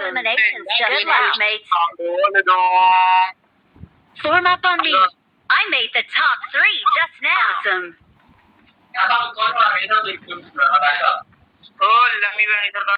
eliminations just Good now. luck, mates. Boleh dong. Form up on me. I made the top 3 just now. Awesome. Oh, lami ba ito na?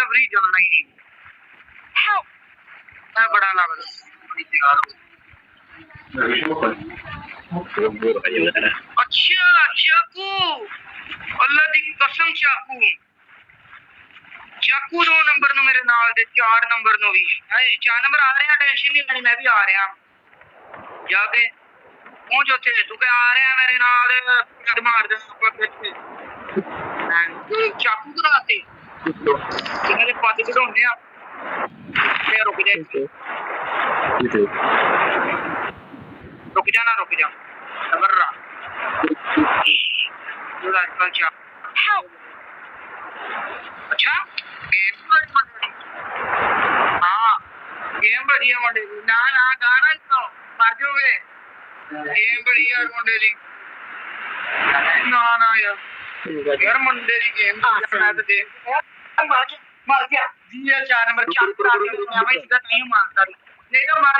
Free जाना ही नहीं Help! मैं बड़ा लगता अच्छा चाकू अल्लाह दी कसम चाकू चाकू 2 नंबर ਨੂੰ ਮੇਰੇ ਨਾਲ ਦੇ 4 ਨੰਬਰ ਨੂੰ ਵੀ ਹਾਏ 4 ਨੰਬਰ ਆ ਰਿਹਾ ਟੈਨਸ਼ਨ ਨਹੀਂ ਲੈਣੀ ਮੈਂ ਵੀ ਆ ਰਿਹਾ ਜਾ ਕੇ ਪਹੁੰਚ ਉੱਥੇ ਤੂੰ ਕਿ ਆ ਰਿਹਾ ਮੇਰੇ ਨਾਲ ਕਦ ਮਾਰ ਦੇ ਆਪਾਂ ਕਿੱਥੇ ਚਾਕੂ ਕਰਾਤੇ ਇਹਨਾਂ ਦੇ ਪੱਦ ਕਢਾਉਂਦੇ ਆ ਤੇ ਰੁਕ ਜਾ रुक जा सबर रहा आजकल अच्छा गेम हाँ गेम बढ़िया मुंडे दी ना ना गाना तो मर जाओगे गेम बढ़िया मुंडे दी ना ना यार मुंडे दी गेम मैं तो देख मर गया जी यार 4 नंबर चार करा के मैं भाई सीधा नहीं मारता नहीं तो मार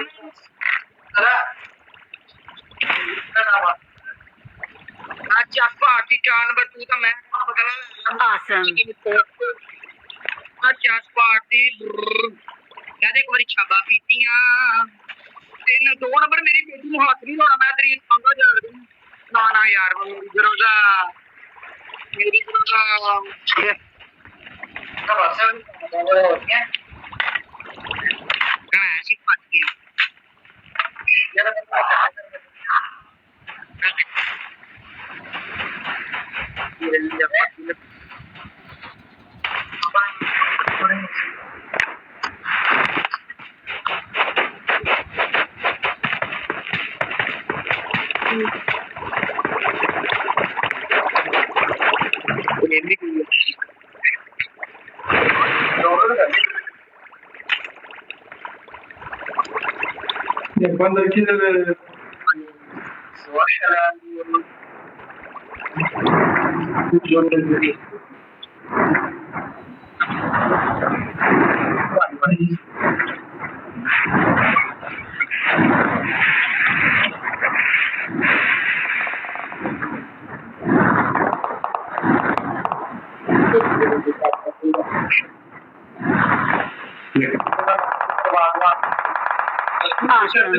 अच्छा पार्टी 4 नंबर तू तो मैं Awesome. अच्छा पार्टी यार एक बारी छाबा पीतियां 2 नंबर मेरी बेटी ਨੂੰ ਹੱਥ ਨਹੀਂ ਲਾਉਣਾ ਮੈਂ ਤੇਰੀ ਮੰਗਾ ਜਾ ਰਹੀ ਨਾ ਨਾ ਯਾਰ ਮੇਰੀ ਗਰੋਜ਼ਾ ਤਾਂ ਬਸ ਹੋ ਗਿਆ ਕਹਾਂ ਸੀ ਪਾਰਟੀ ਯਾਰ Quando chiede Awesome.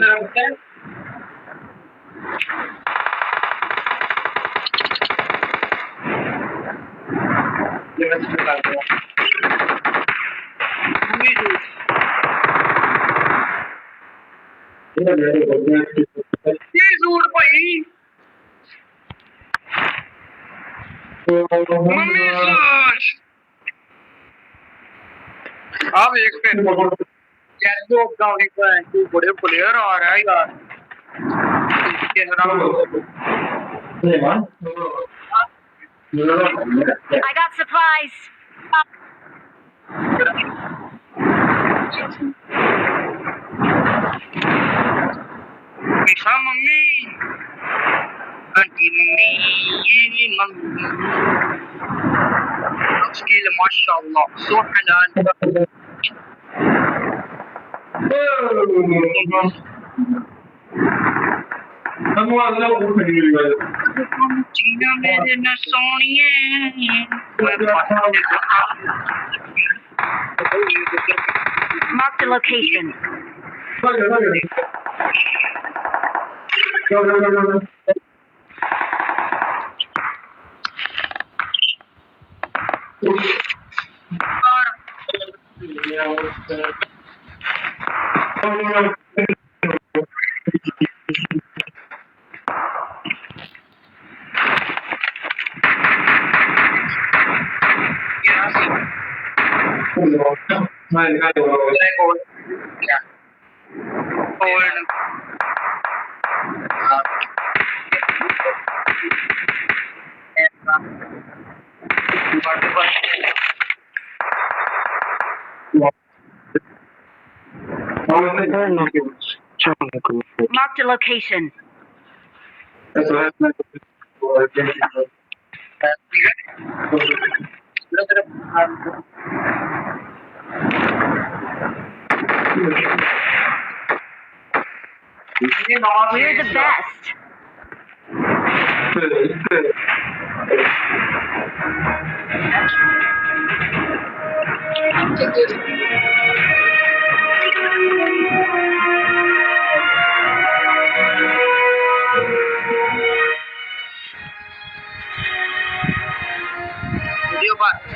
ਜ਼ੂਰ ਭਾਈ ਮੰਮੀ ਸਾਸ਼ ਆ ਵੇਖ ਕੇ ਜੈਸੋ ਗਾਉਣੀ ਕੋਈ ਬੜੇ ਪਲੇਅਰ ਆ ਰਿਹਾ ਯਾਰ I got supplies. मिठा मम्मी आंटी मम्मी ये मम्मी स्किल माशाल्लाह सो हलाल जीना मेरे न सोनिए Mark the location. Mark the location. We're the best. Video part.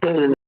Chicken